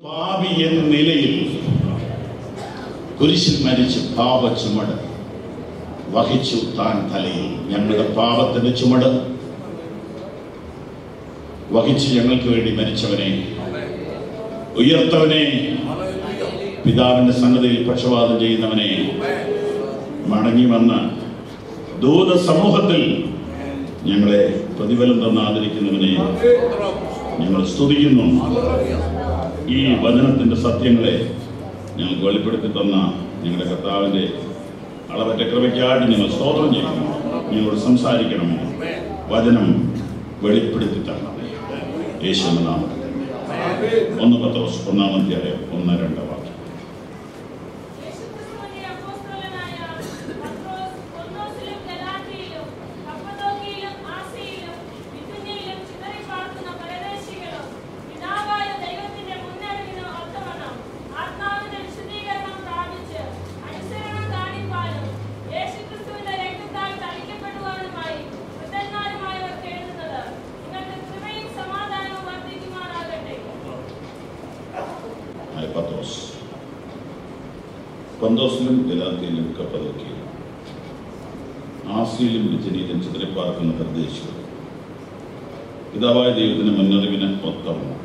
പാപി എന്ന നിലയിൽ കുരിശിൽ മരിച്ച് പാപ ചുമട് വഹിച്ചു താൻ തലയിൽ. ഞങ്ങളുടെ പാപത്തിന്റെ ചുമട് വഹിച്ച് ഞങ്ങൾക്ക് വേണ്ടി മരിച്ചവനെ, ഉയർത്തവനെ, പിതാവിന്റെ സന്നദ്ധയിൽ പക്ഷപാതം ചെയ്യുന്നവനെ, മടങ്ങി വന്ന ദൂത സമൂഹത്തിൽ ഞങ്ങളെ പ്രതിഫലം തന്ന് ആദരിക്കുന്നവനെ ഞങ്ങൾ സ്തുതിക്കുന്നു. ഈ വചനത്തിന്റെ സത്യങ്ങളെ ഞങ്ങൾക്ക് വെളിപ്പെടുത്തി തന്ന ഞങ്ങളുടെ കർത്താവിന്റെ അളവറ്റ കൃപയ്ക്കായിട്ട് ഞങ്ങൾ സ്തോത്രം ചെയ്യുന്നു. ഞങ്ങളോട് സംസാരിക്കണമേ, വചനം വെളിപ്പെടുത്തി തരണമേ. യേശുവിന്റെ നാമത്തിൽ 1 പത്രോസ് 1-ാം 1-2 വാക്യം. പന്തോസിലും ഗലാത്യയിലും കപ്പദോക്കിയിലും ആസിയിലും ബിഥുനിയിലും ചിതറിപ്പാർക്കുന്ന പ്രദേശികൾ പിതാവായ ദൈവത്തിന്റെ മുന്നറിവിന് ഒത്തവണ്ണം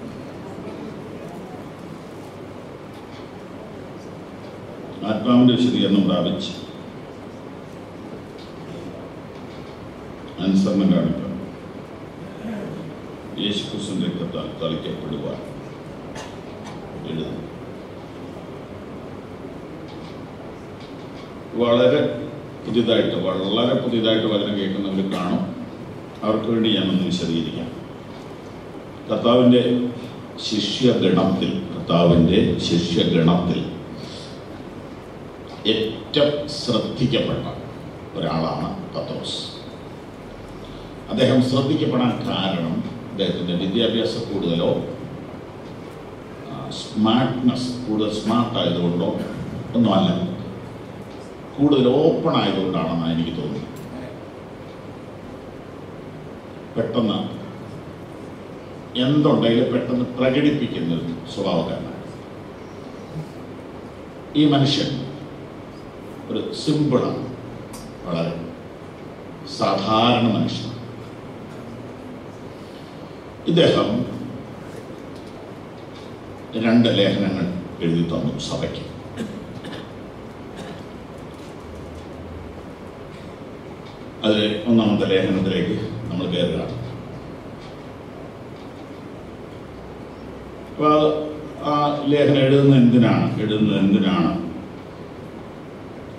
ആത്മാവിന്റെ വിശദീകരണം പ്രാപിച്ച് അനുസരണം കാണിക്കാൻ യേശുക്രിസ്തുവിന്റെ രക്തത്താൽ തളിക്കപ്പെടുവാൻ എഴുതുന്നു. വളരെ പുതിയതായിട്ട് വചനം കേൾക്കുന്നവർ കാണും. അവർക്ക് വേണ്ടി ഞാനൊന്ന് വിശദീകരിക്കാം. കർത്താവിൻ്റെ ശിഷ്യഗണത്തിൽ ഏറ്റവും ശ്രദ്ധിക്കപ്പെട്ട ഒരാളാണ് പത്രോസ്. അദ്ദേഹം ശ്രദ്ധിക്കപ്പെടാൻ കാരണം അദ്ദേഹത്തിൻ്റെ വിദ്യാഭ്യാസ കൂടുതലോ കൂടുതൽ സ്മാർട്ടായതുകൊണ്ടോ ഒന്നുമല്ല, കൂടുതൽ ഓപ്പൺ ആയതുകൊണ്ടാണെന്നാണ് എനിക്ക് തോന്നുന്നത്. പെട്ടെന്ന് എന്തുണ്ടെങ്കിലും പെട്ടെന്ന് പ്രകടിപ്പിക്കുന്ന ഒരു സ്വഭാവക്കാരനാണ് ഈ മനുഷ്യൻ. ഒരു സിമ്പിളാണ്, വളരെ സാധാരണ മനുഷ്യൻ. ഇദ്ദേഹം 2 ലേഖനങ്ങൾ എഴുതി തന്നു സഭയ്ക്ക്. അതിൽ 1-ാമത്തെ ലേഖനത്തിലേക്ക് നമ്മൾ കയറുകയാണ്. അപ്പോൾ ആ ലേഖനം എഴുതുന്നത് എന്തിനാണ്?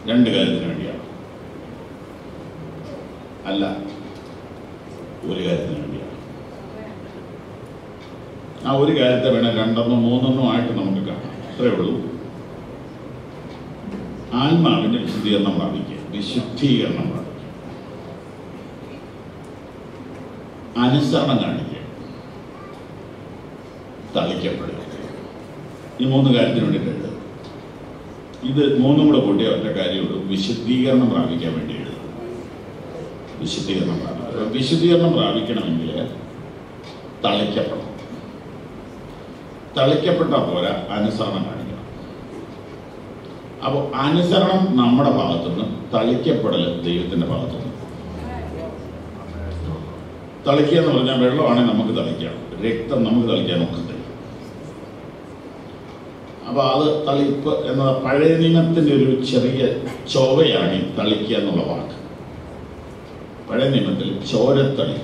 2 കാര്യത്തിന് വേണ്ടിയാണ്, അല്ല 1 കാര്യത്തിന് വേണ്ടിയാണ്. ആ 1 കാര്യത്തെ വേണം 2-3 ആയിട്ട് നമുക്ക് കാണാം. അത്രയേ ഉള്ളൂ. ആത്മാവിന്റെ വിശുദ്ധീകരണം പ്രാപിക്കുക, അനുസരണം കാണിക്കുക, തളിക്കപ്പെടുക. ഈ 3 കാര്യത്തിന് വേണ്ടിയിട്ടുണ്ട്. ഇത് 3 കൂടെ കൂട്ടിയ ഒറ്റ കാര്യമുള്ളൂ, വിശുദ്ധീകരണം പ്രാപിക്കാൻ വേണ്ടി എഴുതും. വിശുദ്ധീകരണം പ്രാപിക്കണമെങ്കിൽ തളിക്കപ്പെടണം. തളിക്കപ്പെട്ടാൽ പോരാ, അനുസരണം കാണിക്കണം. അപ്പോൾ അനുസരണം നമ്മുടെ ഭാഗത്തുനിന്ന്, തളിക്കപ്പെടൽ ദൈവത്തിന്റെ ഭാഗത്തുനിന്ന്. തളിക്കുക എന്ന് പറഞ്ഞാൽ വെള്ളമാണെങ്കിൽ നമുക്ക് തളിക്കാം, രക്തം നമുക്ക് തളിക്കാൻ ഒക്കത്തില്ല. അപ്പൊ അത് തളിപ്പ് എന്ന പഴയ നിയമത്തിന്റെ ഒരു ചെറിയ ചൊവ്വയാണ് ഈ തളിക്കുക എന്നുള്ള വാക്ക്. പഴയ നിയമത്തിൽ ചോരത്തളി,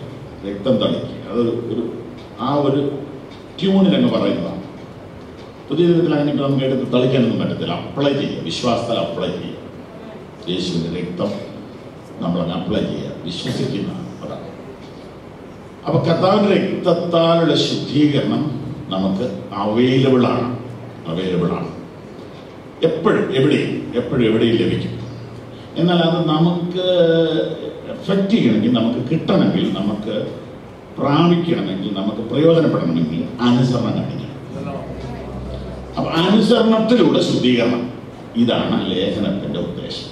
രക്തം തളിക്കുക, അതൊരു ഒരു ട്യൂണിലങ്ങ് പറയുന്നതാണ്. പുതിയ വിധത്തിൽ അങ്ങനെ നമുക്ക് എടുത്ത് തളിക്കാനൊന്നും പറ്റത്തില്ല. അപ്ലൈ ചെയ്യുക, വിശ്വാസത്താൽ അപ്ലൈ ചെയ്യുക. യേശുവിന്റെ രക്തം നമ്മളങ്ങ് അപ്ലൈ ചെയ്യുക, വിശ്വസിക്കുന്ന അതാണ്. അപ്പൊ കർത്താവിന്റെ രക്തത്താലുള്ള ശുദ്ധീകരണം നമുക്ക് അവൈലബിൾ ആണ്. എപ്പോഴും എവിടെയും ലഭിക്കും. എന്നാൽ അത് നമുക്ക് എഫക്റ്റ് ചെയ്യണമെങ്കിൽ, നമുക്ക് കിട്ടണമെങ്കിൽ, നമുക്ക് പ്രാപിക്കണമെങ്കിൽ, നമുക്ക് പ്രയോജനപ്പെടണമെങ്കിൽ അനുസരണം കാണിക്കണം. അപ്പൊ അനുസരണത്തിലൂടെ ശുദ്ധീകരണം, ഇതാണ് ലേഖനത്തിന്റെ ഉദ്ദേശം.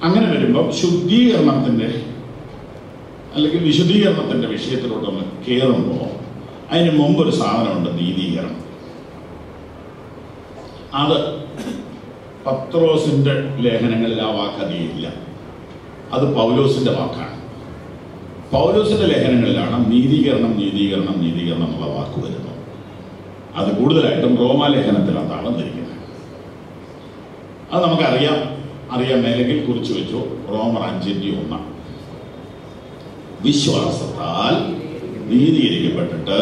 അങ്ങനെ വരുമ്പോൾ ശുദ്ധീകരണത്തിന്റെ അല്ലെങ്കിൽ വിശുദ്ധീകരണത്തിൻ്റെ വിഷയത്തിലോട്ടൊന്ന് കയറുമ്പോൾ അതിന് മുമ്പൊരു സാധനമുണ്ട്, നീതീകരണം. അത് പത്രോസിൻ്റെ ലേഖനങ്ങളിൽ ആ വാക്കധികമില്ല, അത് പൗലോസിൻ്റെ വാക്കാണ്. പൗലോസിൻ്റെ ലേഖനങ്ങളിലാണ് നീതീകരണം നീതീകരണം നീതീകരണം എന്നുള്ള വാക്ക് വരുന്നത്. അത് കൂടുതലായിട്ടും റോമാലേഖനത്തിൽ അതാണ് ധരിക്കുന്നത്. അത് നമുക്കറിയാം. അറിയാൻ മേലെങ്കിൽ കുറിച്ച് വെച്ചു. റോമർ 5:1 വിശ്വാസത്താൽ നീതീകരിക്കപ്പെട്ടിട്ട്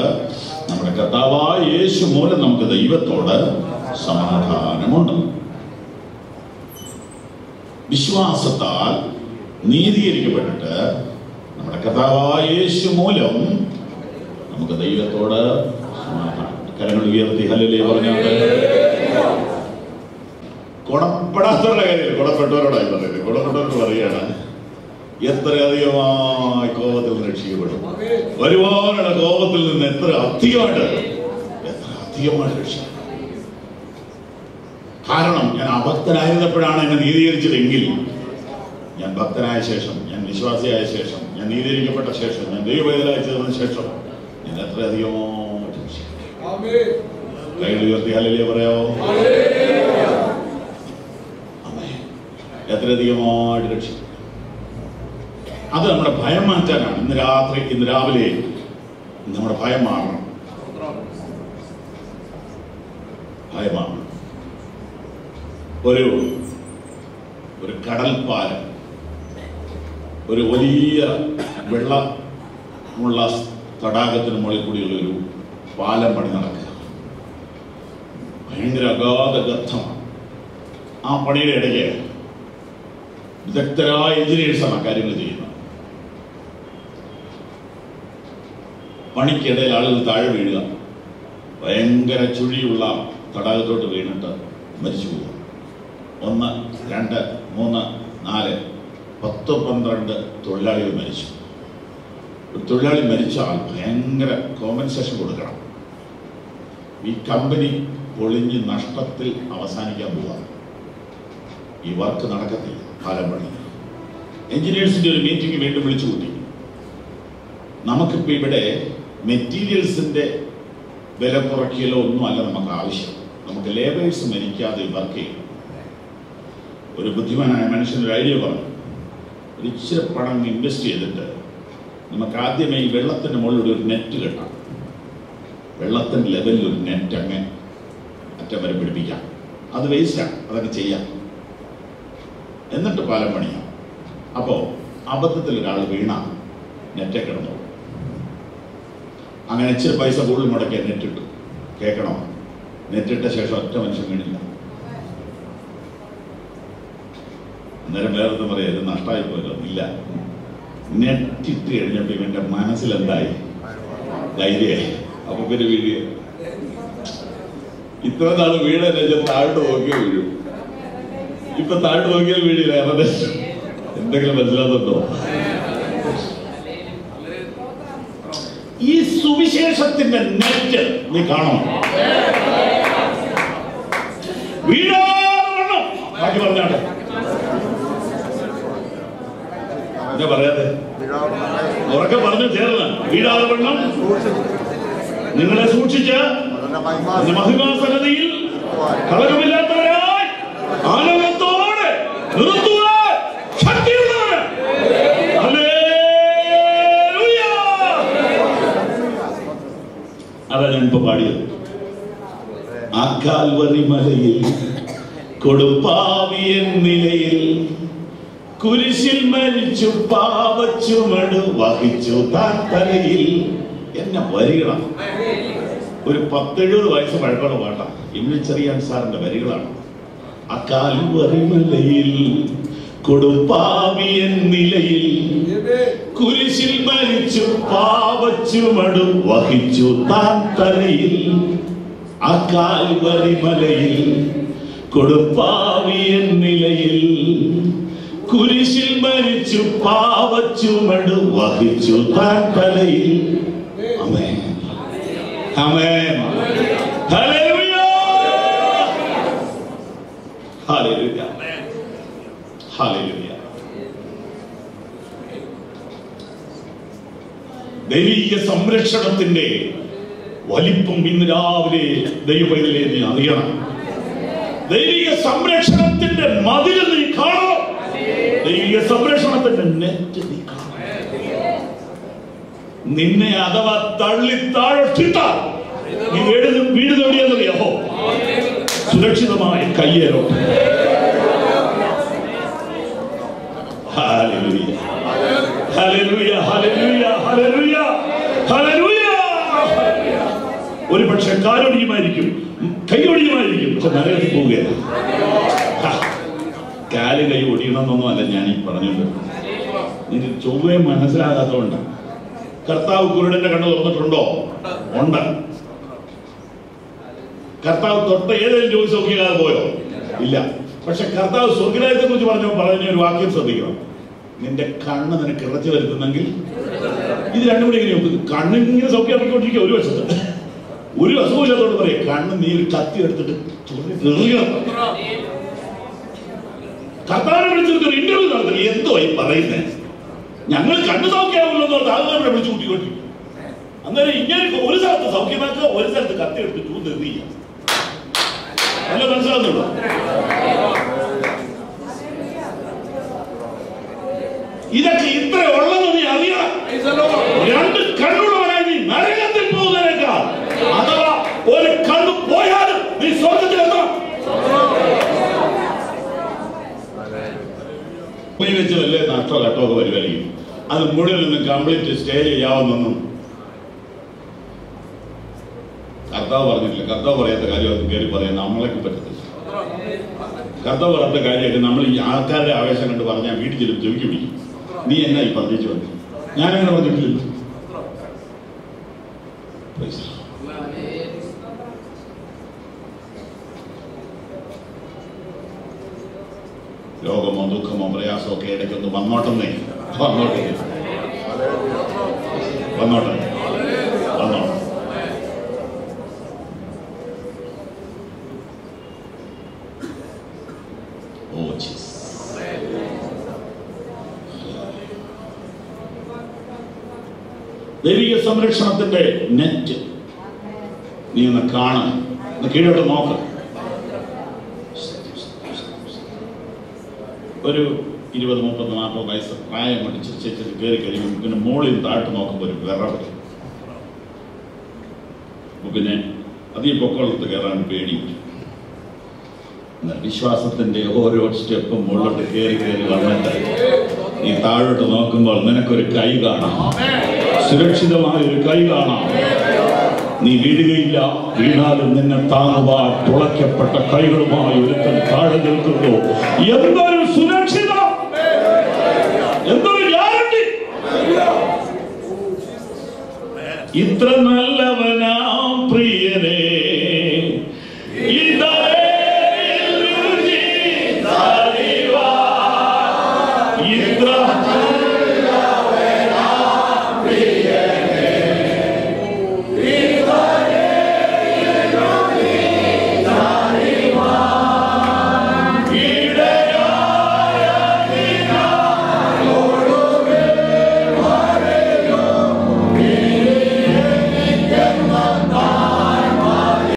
നമ്മുടെ കർത്താവായ യേശു മൂലം നമുക്ക് ദൈവത്തോട് സമാധാനമുണ്ട്. വിശ്വാസത്താൽ നീതീകരിക്കപ്പെട്ടിട്ട് നമ്മുടെ കർത്താവായ യേശു മൂലം നമുക്ക് ദൈവത്തോട് സമാധാനം. കരങ്ങൾ ഉയർത്തി ഹല്ലേലൂയ പറഞ്ഞാണ്. ഗുണപ്പെടാത്തവരുടെ കാര്യമില്ല, ഗുണപ്പെട്ടവരോടായി പറയുന്നത്. ഗുണപ്പെട്ടവരോട് പറയുകയാണ്, എത്രയധികമായി കോപത്തിൽ നിന്ന് രക്ഷിക്കപ്പെടും. ഒരുപാട് കോപത്തിൽ നിന്ന് എത്ര അധികമായിട്ട് രക്ഷിക്കും. കാരണം ഞാൻ അഭക്തനായിരുന്നപ്പോഴാണ് എന്നെ നീതീകരിച്ചതെങ്കിൽ, ഞാൻ ഭക്തനായ ശേഷം, ഞാൻ വിശ്വാസിയായ ശേഷം, ഞാൻ നീതീകരിക്കപ്പെട്ട ശേഷം, ഞാൻ ദൈവവേദനായി ചേർന്ന ശേഷം ഞാൻ എത്രയധികമായിട്ട് രക്ഷിക്കും. കൈകൾ ഉയർത്തി ഹല്ലേലൂയ പറയാമോ? എത്രയധികമായിട്ട് രക്ഷിക്കും. അത് നമ്മുടെ ഭയം മാറ്റാനാണ്. ഇന്ന് രാവിലെ നമ്മുടെ ഭയം മാറണം. ഭയമാണ് ഒരു കടൽപ്പാലം, ഒരു വലിയ വെള്ളമുള്ള തടാകത്തിന് മുകളിൽ കൂടിയുള്ള ഒരു പാലം പണി നടക്കുക. ഭയങ്കര അഗാധ ഗർത്തമാണ്. ആ പണിയുടെ ഇടയ്ക്ക് വിദഗ്ധരായ എഞ്ചിനീയേഴ്സാണ് ആ കാര്യങ്ങൾ ചെയ്യുന്നത്. പണിക്കിടയിൽ ആളുകൾ താഴെ വീഴുക, ഭയങ്കര ചുഴിയുള്ള തടാകത്തോട്ട് വീണിട്ട് മരിച്ചു പോകുക. 1, 2, 3, 4, 10, 12 തൊഴിലാളികൾ മരിച്ചു. ഒരു തൊഴിലാളി മരിച്ചാൽ ഭയങ്കര കോമ്പൻസേഷൻ കൊടുക്കണം. ഈ കമ്പനി പൊളിഞ്ഞ് നഷ്ടത്തിൽ അവസാനിക്കാൻ പോവുക. ഈ വർക്ക് നടക്കത്തില്ല. പാലം പണി. എഞ്ചിനീയേഴ്സിന്റെ ഒരു മീറ്റിംഗ് വീണ്ടും വിളിച്ചു കൂട്ടി. നമുക്കിപ്പോൾ ഇവിടെ മെറ്റീരിയൽസിന്റെ വില കുറയ്ക്കലോ ഒന്നും അല്ല നമുക്ക് ആവശ്യം. നമുക്ക് ലേബേഴ്സ് മരിക്കാതെ വർക്ക് ചെയ്യും. ഒരു ബുദ്ധിമാനായ മനുഷ്യൻ ഒരു ഐഡിയ പറഞ്ഞു. ഒരു ഇച്ചിരി പണം ഇൻവെസ്റ്റ് ചെയ്തിട്ട് നമുക്ക് ആദ്യമേ ഈ വെള്ളത്തിൻ്റെ മുകളിൽ ഒരു നെറ്റ് കെട്ടാം. വെള്ളത്തിൻ്റെ ലെവലിൽ ഒരു നെറ്റ് അങ്ങനെ അറ്റം വരെ പിടിപ്പിക്കാം. അത് വേസ്റ്റാണ്, അതൊക്കെ ചെയ്യാം. എന്നിട്ട് പാലം പണിയാം. അപ്പോൾ അബദ്ധത്തിൽ ഒരാൾ വീണ നെറ്റെ കിടന്നു. അങ്ങനെ ഇച്ചിരി പൈസ കൂടുതൽ മുടക്കി നെറ്റിട്ടു. കേൾക്കണോ? നെറ്റിട്ട ശേഷം ഒറ്റ മനുഷ്യൻ വീണില്ല. അന്നേരം വേറെ പറയാം, ഇത് നഷ്ടമായി പോയല്ലോ. ഇല്ല, നെറ്റിട്ട് കഴിഞ്ഞപ്പോൾ ഇവന്റെ മനസ്സിലെന്തായി? ധൈര്യമായി. അപ്പൊ പിന്നെ വീഴുക. ഇത്ര നാൾ വീഴല്ലേ, താഴോട്ട് നോക്കിയോ വീഴും. ഇപ്പൊ താഴോട്ട് നോക്കിയാൽ വീഴില്ല. എന്തെങ്കിലും മനസ്സിലാകുന്നുണ്ടോ? ഈ സുവിശേഷത്തിന്റെ നെറ്റ് നീ കാണണം. വീഴാതെ ബാക്കി പറഞ്ഞാട്ടെ. എന്താ പറയാതെ? ഉറക്കെ പറഞ്ഞു ചേർന്ന്. വീഴാതെ വണ്ണം നിങ്ങളെ സൂക്ഷിച്ച് മഹിമാസനതയിൽ കളങ്കമില്ലാത്തവരായി ആനന്ദത്തോടെ നിർത്തുവാൻ ശക്തിയുള്ളവൻ. ഹല്ലേലൂയ. അതാ ഞാൻ ഇപ്പൊ പാടിയത്. ആ കാൽവരി മലയിൽ കൊടുപ്പാവിയൻ നിലയിൽ കുരിശിൽ മരിച്ചു പാവച്ചുമട് വഹിച്ചു താത്തലയിൽ. എന്നെ വരികളാണ്. ഒരു 10-70 വയസ്സ് പഴക്കമുള്ള പാട്ടാണ്. ഇമ്മിച്ചെറിയാൻ സാറിന്റെ വരികളാണ്. ആ കാൽവരി മലയിൽ കൊടുപ്പാവിയൻ നിലയിൽ കുരിശിൽ മരിച്ചു പാവച്ചുമട് വഹിച്ചു താത്തലയിൽ. ആ കാൽവരി മലയിൽ കൊടുപ്പാവിയൻ നിലയിൽ കുരിശിൽ മരിച്ചു പാവച്ചുമട് വഹിച്ചു താത്തലയിൽ. ആമേൻ, ആമേൻ, ഹല്ലേലൂയ, ഹല്ലേലൂയ, ഹല്ലേലൂയ. ദൈവിക സംരക്ഷണത്തിന്റെ വലിപ്പം ഇന്ന് രാവിലെ ദൈവത്തിലെ നീ അറിയണം. ദൈവിക സംരക്ഷണത്തിന്റെ മതിൽ നീ കാണണം. ദൈവിക സംരക്ഷണത്തിന്റെ നെറ്റ് നീ കാണണം. നിന്നെ അഥവാ തള്ളി താഴെട്ടിട്ടാൽ നീ വീട് നേടിയെന്നറിയാമോ? സുരക്ഷിതമായ കയ്യേറോ. ഹല്ലേലൂയ, ഹല്ലേലൂയ, ഹല്ലേലൂയ, ഹല്ലേലൂയ, ഹല്ലേലൂയ. ഒരു പക്ഷെ കാലൊടിയുമായിരിക്കും, കൈയൊടിയുമായിരിക്കും, പക്ഷെ നരകത്തിൽ പോവുകയല്ല. കാല് കൈ ഒടിയണമെന്നൊന്നുമല്ല ഞാൻ ഈ പറഞ്ഞത്. നിങ്ങൾക്ക് ചൊവ്വേ മനസ്സിലാകാത്തതുകൊണ്ടാണ്. കർത്താവ് കുരുടന്റെ കണ്ണ് തുറന്നിട്ടുണ്ടോ? ഉണ്ട്. കർത്താവ് തൊട്ട് ഏതെങ്കിലും ജോലി സൗഖ്യമാകാതെ പോയോ? ഇല്ല. പക്ഷെ കർത്താവ് സ്വർഗ്ഗരാജ്യത്തെ കുറിച്ച് പറഞ്ഞ ഒരു വാക്യം ശ്രദ്ധിക്കണം. നിന്റെ കണ്ണ് നിനക്ക് ഇറച്ചി വരുത്തുന്നെങ്കിൽ ഇത് രണ്ടും കൂടി എങ്ങനെ നോക്കുന്നത്? കണ്ണിങ്ങനെ സൗഖ്യമാക്കിക്കൊണ്ടിരിക്കുക ഒരു വശത്ത്, ഒരു അസുഖമില്ലാത്തോട് പറയാം കണ്ണ് നീ ഒരു കത്തി എടുത്തിട്ട് കർത്താവിനെ വിളിച്ചിട്ട് ഇന്റർവ്യൂ നടത്തുന്നത്. എന്തോ ഈ പറയുന്നത്? ഞങ്ങൾ കണ്ണ് സൗഖ്യമാവുമല്ലോ എന്ന് ആളുകളെ വിളിച്ചു കൂട്ടിക്കൊണ്ടിരിക്കും. അന്നേരം ഇങ്ങനെ ഒരു സ്ഥലത്ത് സൗഖ്യമാക്കുക, ഒരു സ്ഥലത്ത് കത്തി എടുത്ത് ചൂന്നെറിയുക. നല്ല മനസ്സിലാകുന്നുണ്ടോ? ഇതൊക്കെ ഇത്ര ഉള്ളത് നീ അറിയണം. രണ്ട് കണ്ണുള്ളവരായി നീ നരകത്തിൽ പോകുന്നതിനേക്കാൾ അഥവാ ഒരു കണ്ണു പോയാലും നീ സ്വർഗത്തിലെത്താം. വെച്ചതല്ലേ നഷ്ടോ കട്ടോ ഒക്കെ വരുമായിരിക്കും. അത് മുഴുവൻ നിന്ന് കംപ്ലീറ്റ് സ്റ്റേ ചെയ്യാവുന്നൊന്നും കർത്താവ് പറഞ്ഞിട്ടില്ല. കർത്താവ് പറയാത്ത കാര്യം അത് കയറി പറയാൻ നമ്മളൊക്കെ പറ്റത്തില്ല. കർത്താവ് പറയാത്ത കാര്യമായിട്ട് നമ്മൾ ഈ ആൾക്കാരുടെ ആവേശം കണ്ട് പറഞ്ഞാൽ വീട്ടിൽ ചെല്ലും ചെവിക്ക് പിടിക്കും. നീ എന്നാ ഈ പറഞ്ഞു വന്നു? ഞാനങ്ങനെ പറഞ്ഞിട്ടില്ല. രോഗമോ ദുഃഖമോ പ്രയാസമോ ഒക്കെ ഇടയ്ക്കൊന്ന് വന്നോട്ടെ. ദൈവിക സംരക്ഷണത്തിന്റെ നെറ്റ് നീ ഒന്ന് കാണണം, കീഴോട്ട് നോക്ക. ഒരു 20, 30, 40 വയസ്സ് പ്രായം കൊണ്ട് ചിരിച്ചു കയറി കഴിയുമ്പോൾ പിന്നെ മോളിൽ താഴ്ത്ത് നോക്കുമ്പോൾ ഒരു വിറവ്. പിന്നെ അധികം പൊക്കമുള്ളത്ത് കയറാൻ പേടി. വിശ്വാസത്തിന്റെ ഓരോ സ്റ്റെപ്പും മുകളിലോട്ട് കയറി വന്നിട്ട് നീ താഴോട്ട് നോക്കുമ്പോൾ നിനക്കൊരു കൈ കാണാം, സുരക്ഷിതമായ ഒരു കൈ കാണാം. നീ വീഴുകയില്ല, വീണാലും നിന്നെ താങ്ങുവാൻ തുളയ്ക്കപ്പെട്ട കൈകളുമായി ഒരുത്തൻ താഴെ നിൽക്കുന്നു. എന്തൊരു സുരക്ഷിത, എന്തൊരു ഗ്യാരണ്ടി! ഇത്ര നല്ലവനാം പ്രിയ